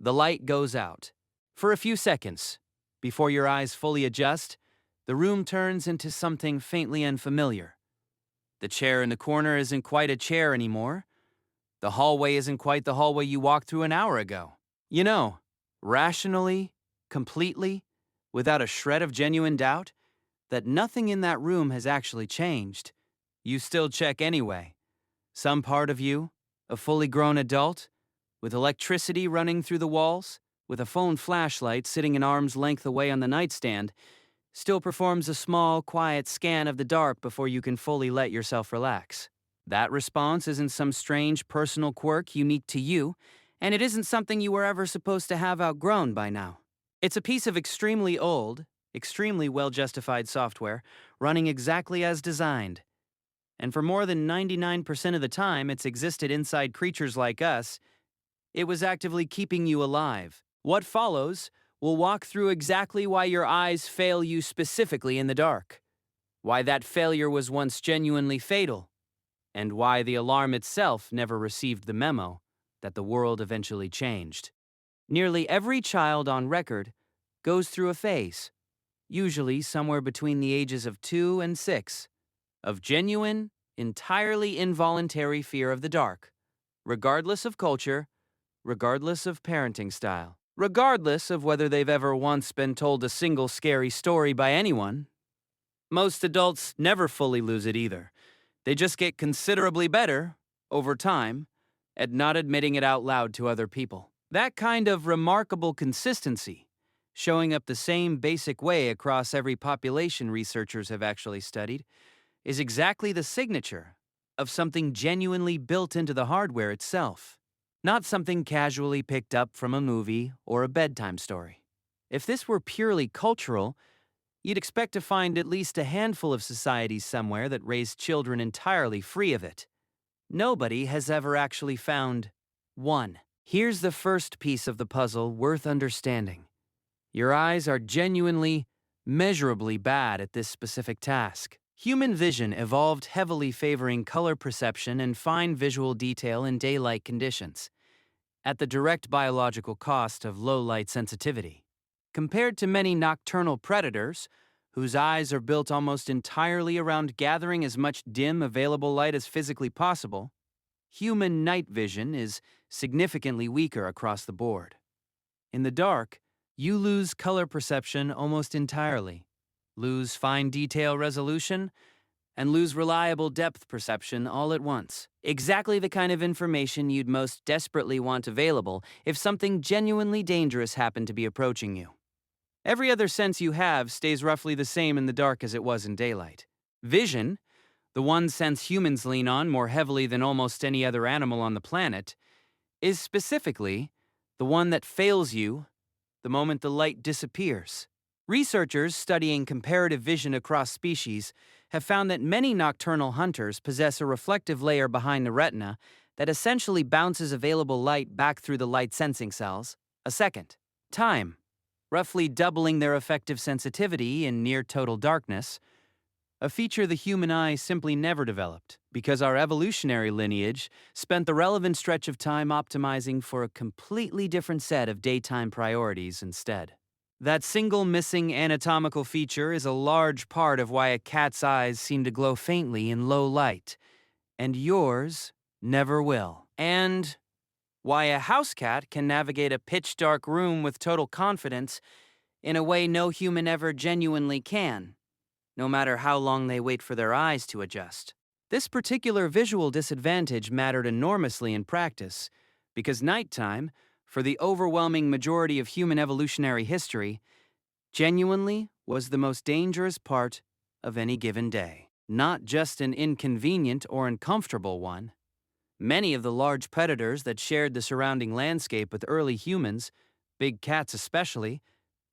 The light goes out. For a few seconds, before your eyes fully adjust, the room turns into something faintly unfamiliar. The chair in the corner isn't quite a chair anymore. The hallway isn't quite the hallway you walked through an hour ago. You know, rationally, completely, without a shred of genuine doubt, that nothing in that room has actually changed. You still check anyway. Some part of you, a fully grown adult, with electricity running through the walls, with a phone flashlight sitting an arm's length away on the nightstand, still performs a small, quiet scan of the dark before you can fully let yourself relax. That response isn't some strange personal quirk unique to you, and it isn't something you were ever supposed to have outgrown by now. It's a piece of extremely old, extremely well-justified software running exactly as designed. And for more than 99% of the time it's existed inside creatures like us, it was actively keeping you alive. What follows will walk through exactly why your eyes fail you specifically in the dark, why that failure was once genuinely fatal, and why the alarm itself never received the memo that the world eventually changed. Nearly every child on record goes through a phase, usually somewhere between the ages of 2 and 6, of genuine, entirely involuntary fear of the dark, regardless of culture, regardless of parenting style, regardless of whether they've ever once been told a single scary story by anyone. Most adults never fully lose it either. They just get considerably better, over time, at not admitting it out loud to other people. That kind of remarkable consistency, showing up the same basic way across every population researchers have actually studied, is exactly the signature of something genuinely built into the hardware itself, not something casually picked up from a movie or a bedtime story. If this were purely cultural, you'd expect to find at least a handful of societies somewhere that raised children entirely free of it. Nobody has ever actually found one. Here's the first piece of the puzzle worth understanding. Your eyes are genuinely, measurably bad at this specific task. Human vision evolved heavily favoring color perception and fine visual detail in daylight conditions, at the direct biological cost of low light sensitivity. Compared to many nocturnal predators, whose eyes are built almost entirely around gathering as much dim available light as physically possible, human night vision is significantly weaker across the board. In the dark, you lose color perception almost entirely, lose fine detail resolution, and lose reliable depth perception all at once. Exactly the kind of information you'd most desperately want available if something genuinely dangerous happened to be approaching you. Every other sense you have stays roughly the same in the dark as it was in daylight. Vision, the one sense humans lean on more heavily than almost any other animal on the planet, is specifically the one that fails you the moment the light disappears. Researchers studying comparative vision across species have found that many nocturnal hunters possess a reflective layer behind the retina that essentially bounces available light back through the light sensing cells a second time, roughly doubling their effective sensitivity in near total darkness, a feature the human eye simply never developed because our evolutionary lineage spent the relevant stretch of time optimizing for a completely different set of daytime priorities instead. That single missing anatomical feature is a large part of why a cat's eyes seem to glow faintly in low light, and yours never will. And why a house cat can navigate a pitch-dark room with total confidence in a way no human ever genuinely can, no matter how long they wait for their eyes to adjust. This particular visual disadvantage mattered enormously in practice, because nighttime, for the overwhelming majority of human evolutionary history, genuinely was the most dangerous part of any given day. Not just an inconvenient or uncomfortable one. Many of the large predators that shared the surrounding landscape with early humans, big cats especially,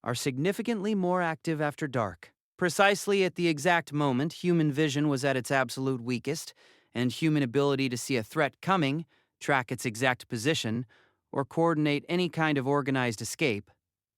are significantly more active after dark. Precisely at the exact moment human vision was at its absolute weakest, and human ability to see a threat coming, track its exact position, or coordinate any kind of organized escape,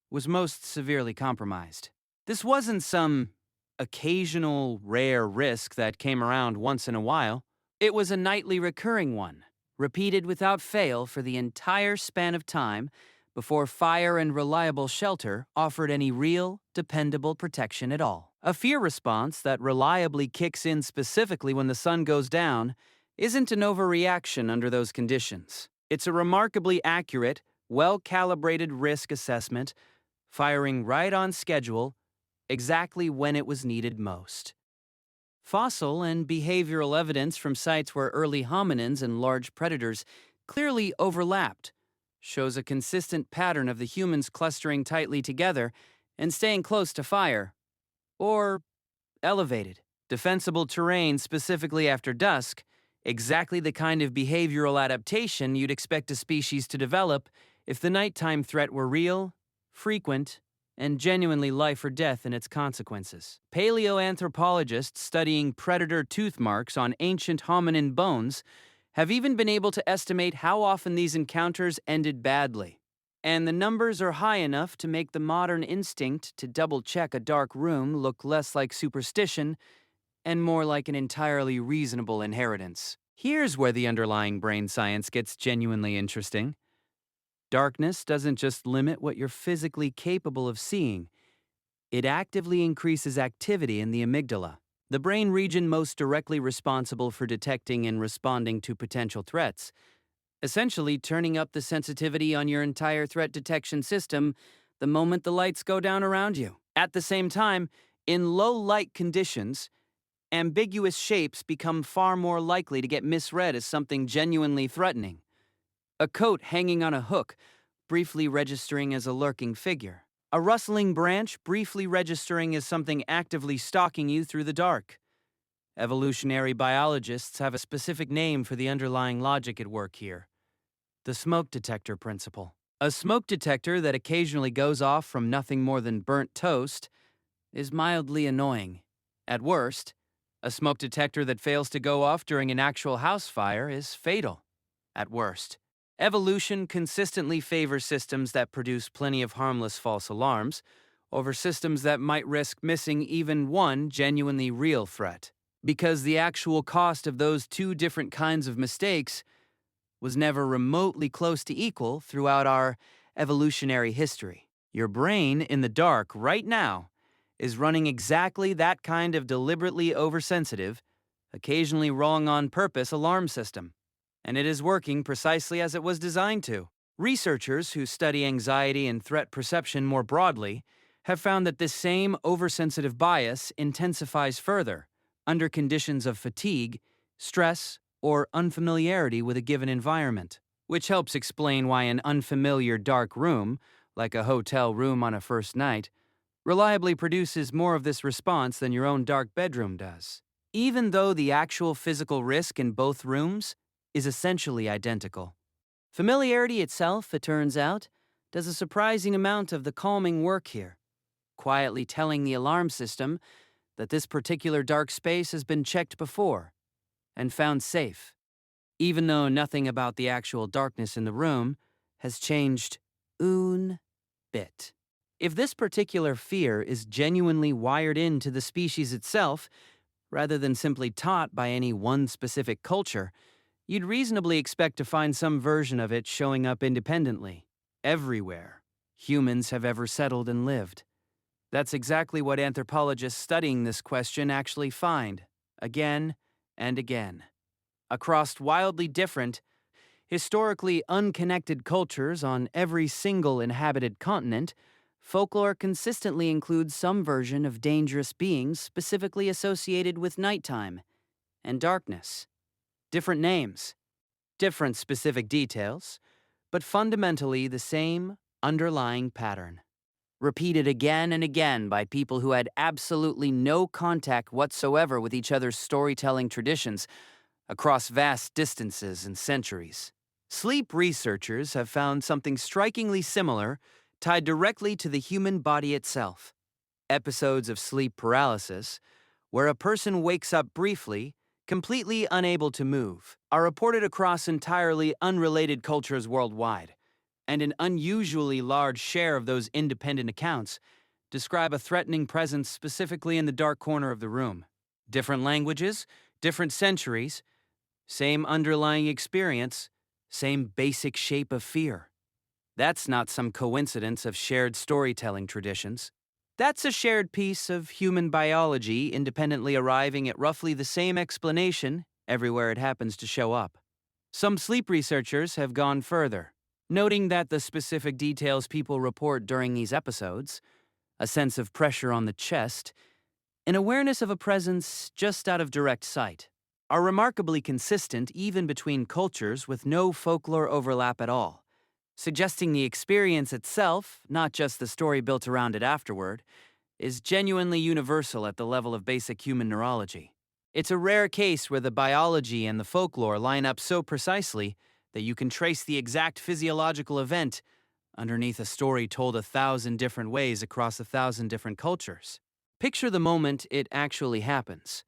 was most severely compromised. This wasn't some occasional, rare risk that came around once in a while. It was a nightly recurring one, repeated without fail for the entire span of time before fire and reliable shelter offered any real, dependable protection at all. A fear response that reliably kicks in specifically when the sun goes down isn't an overreaction under those conditions. It's a remarkably accurate, well-calibrated risk assessment, firing right on schedule, exactly when it was needed most. Fossil and behavioral evidence from sites where early hominins and large predators clearly overlapped shows a consistent pattern of the humans clustering tightly together and staying close to fire, or elevated, defensible terrain specifically after dusk, exactly the kind of behavioral adaptation you'd expect a species to develop if the nighttime threat were real, frequent, and genuinely life or death in its consequences. Paleoanthropologists studying predator tooth marks on ancient hominin bones have even been able to estimate how often these encounters ended badly. And the numbers are high enough to make the modern instinct to double-check a dark room look less like superstition and more like an entirely reasonable inheritance. Here's where the underlying brain science gets genuinely interesting. Darkness doesn't just limit what you're physically capable of seeing. It actively increases activity in the amygdala, the brain region most directly responsible for detecting and responding to potential threats, essentially turning up the sensitivity on your entire threat detection system the moment the lights go down around you. At the same time, in low light conditions, ambiguous shapes become far more likely to get misread as something genuinely threatening. A coat hanging on a hook, briefly registering as a lurking figure. A rustling branch briefly registering as something actively stalking you through the dark. Evolutionary biologists have a specific name for the underlying logic at work here: the smoke detector principle. A smoke detector that occasionally goes off from nothing more than burnt toast is mildly annoying. At worst, a smoke detector that fails to go off during an actual house fire is fatal. At worst. Evolution consistently favors systems that produce plenty of harmless false alarms over systems that might risk missing even one genuinely real threat, because the actual cost of those two different kinds of mistakes was never remotely close to equal throughout our evolutionary history. Your brain in the dark right now is running exactly that kind of deliberately oversensitive, occasionally wrong on purpose alarm system. And it is working precisely as it was designed to. Researchers who study anxiety and threat perception more broadly have found that this same oversensitive bias intensifies further under conditions of fatigue, stress, or unfamiliarity with a given environment, which helps explain why an unfamiliar dark room, like a hotel room on a first night, reliably produces more of this response than your own dark bedroom does, even though the actual physical risk in both rooms is essentially identical. Familiarity itself, it turns out, does a surprising amount of the calming work here, quietly telling the alarm system that this particular dark space has been checked before and found safe, even though nothing about the actual darkness in the room has changed un bit. If this particular fear is genuinely wired into the species itself, rather than simply taught by any one specific culture, you'd reasonably expect to find some version of it showing up independently, everywhere humans have ever settled and lived. That's exactly what anthropologists studying this question actually find, again and again. Across wildly different, historically unconnected cultures on every single inhabited continent, folklore consistently includes some version of dangerous beings specifically associated with nighttime and darkness. Different names, different specific details, but fundamentally the same underlying pattern. Repeated again and again by people who had absolutely no contact whatsoever with each other's storytelling traditions across vast distances and centuries. Sleep researchers have found something strikingly similar tied directly to the human body itself. Episodes of sleep paralysis, where a person wakes up briefly, completely unable to move, are reported across entirely unrelated cultures worldwide, and an unusually large share of those independent accounts describe a threatening presence specifically in the dark corner of the room. Different languages, different centuries, same underlying experience, same basic shape of fear. That's not some coincidence of shared storytelling traditions. That's a shared piece of human biology independently arriving at roughly the same explanation everywhere it happens to show up. Some sleep researchers have gone further, noting that the specific details people report during these episodes, a sense of pressure on the chest, an awareness of a presence just out of direct sight, are remarkably consistent even between cultures with no folklore overlap at all, suggesting the experience itself, not just the story built around it afterward, is genuinely universal at the level of basic human neurology. It's a rare case where the biology and the folklore line up so precisely that you can trace the exact physiological event underneath a story told 1,000 different ways across 1,000 different cultures. Picture the moment it actually happens.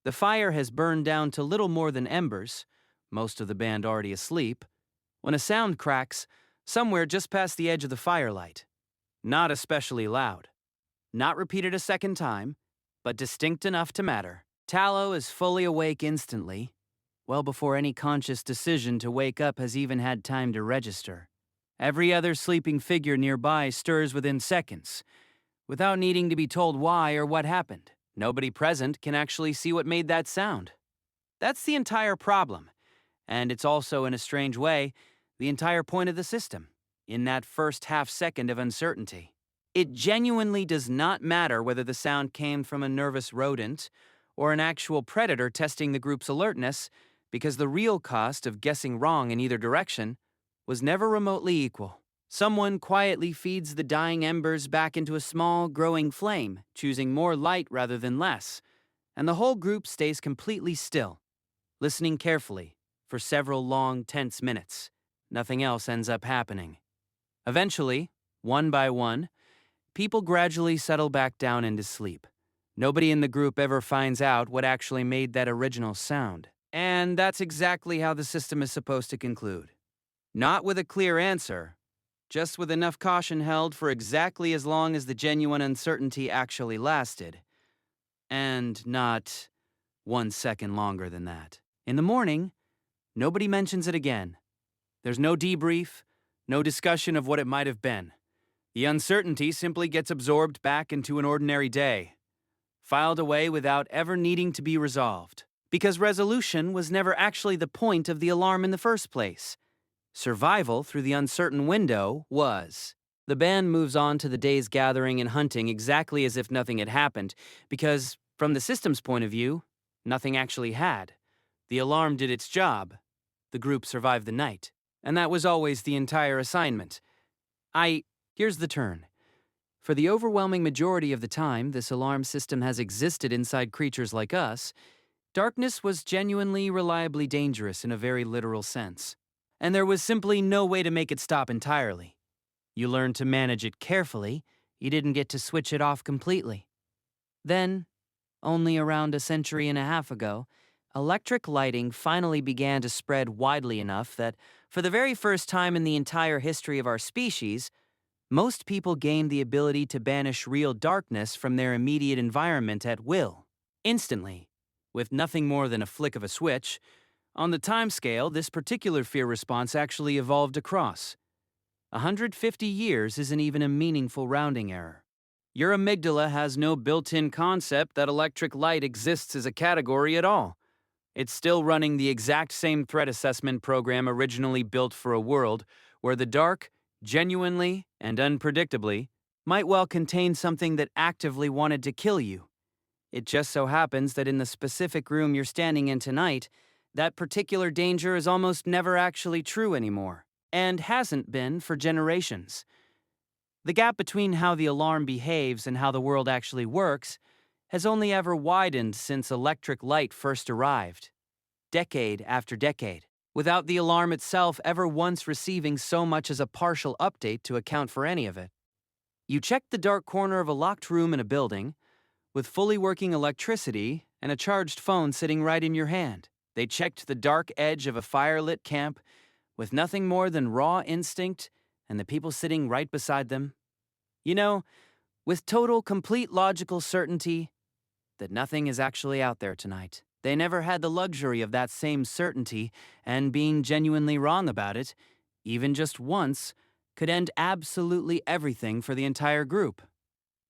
The fire has burned down to little more than embers, most of the band already asleep, when a sound cracks somewhere just past the edge of the firelight. Not especially loud. Not repeated a second time, but distinct enough to matter. Tallow is fully awake instantly, well before any conscious decision to wake up has even had time to register. Every other sleeping figure nearby stirs within seconds, without needing to be told why or what happened. Nobody present can actually see what made that sound. That's the entire problem, and it's also, in a strange way, the entire point of the system, in that first half second of uncertainty. It genuinely does not matter whether the sound came from a nervous rodent or an actual predator testing the group's alertness, because the real cost of guessing wrong in either direction was never remotely equal. Someone quietly feeds the dying embers back into a small, growing flame, choosing more light rather than less, and the whole group stays completely still, listening carefully for several long, tense minutes. Nothing else ends up happening. Eventually, one by one, people gradually settle back down into sleep. Nobody in the group ever finds out what actually made that original sound. And that's exactly how the system is supposed to conclude. Not with a clear answer, just with enough caution held for exactly as long as the genuine uncertainty actually lasted. And not 1 second longer than that. In the morning, nobody mentions it again. There's no debrief, no discussion of what it might have been. The uncertainty simply gets absorbed back into an ordinary day, filed away without ever needing to be resolved. Because resolution was never actually the point of the alarm in the first place. Survival through the uncertain window was. The band moves on to the day's gathering and hunting exactly as if nothing had happened, because, from the system's point of view, nothing actually had. The alarm did its job. The group survived the night. And that was always the entire assignment. Here's the turn. For the overwhelming majority of the time this alarm system has existed inside creatures like us, darkness was genuinely, reliably dangerous in a very literal sense. And there was simply no way to make it stop entirely. You learned to manage it carefully, you didn't get to switch it off completely. Then, only around a century and a half ago, electric lighting finally began to spread widely enough that, for the very first time in the entire history of our species, most people gained the ability to banish real darkness from their immediate environment at will, instantly, with nothing more than a flick of a switch. On the timescale, this particular fear response actually evolved across. 150 years isn't even a meaningful rounding error. Your amygdala has no built-in concept that electric light exists as a category at all. It's still running the exact same threat assessment program originally built for a world where the dark, genuinely and unpredictably, might well contain something that actively wanted to kill you. It just so happens that in the specific room you're standing in tonight, that particular danger is almost never actually true anymore, and hasn't been for generations. The gap between how the alarm behaves and how the world actually works has only ever widened since electric light first arrived, decade after decade, without the alarm itself ever once receiving so much as a partial update to account for any of it. You checked the dark corner of a locked room in a building, with fully working electricity and a charged phone sitting right in your hand. They checked the dark edge of a firelit camp, with nothing more than raw instinct and the people sitting right beside them. You know, with total, complete logical certainty that nothing is actually out there tonight. They never had the luxury of that same certainty and being genuinely wrong about it, even just once, could end absolutely everything for the entire group.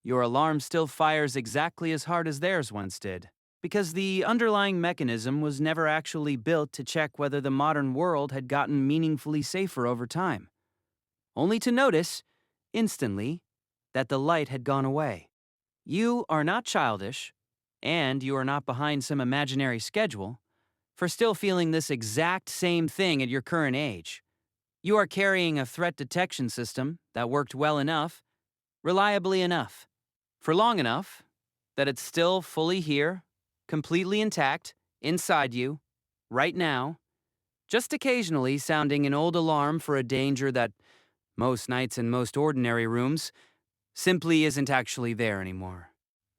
Your alarm still fires exactly as hard as theirs once did, because the underlying mechanism was never actually built to check whether the modern world had gotten meaningfully safer over time, only to notice, instantly, that the light had gone away. You are not childish, and you are not behind some imaginary schedule, for still feeling this exact same thing at your current age. You are carrying a threat detection system that worked well enough, reliably enough, for long enough that it's still fully here, completely intact, inside you, right now, just occasionally sounding an old alarm for a danger that, most nights in most ordinary rooms, simply isn't actually there anymore.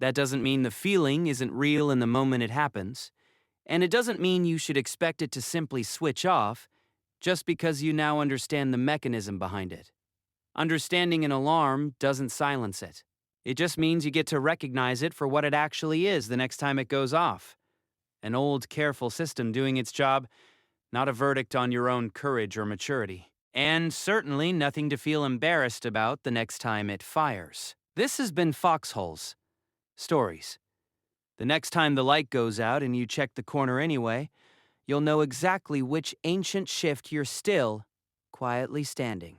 That doesn't mean the feeling isn't real in the moment it happens, and it doesn't mean you should expect it to simply switch off just because you now understand the mechanism behind it. Understanding an alarm doesn't silence it. It just means you get to recognize it for what it actually is the next time it goes off. An old, careful system doing its job, not a verdict on your own courage or maturity. And certainly nothing to feel embarrassed about the next time it fires. This has been Foxholes Stories. The next time the light goes out and you check the corner anyway, you'll know exactly which ancient shift you're still quietly standing.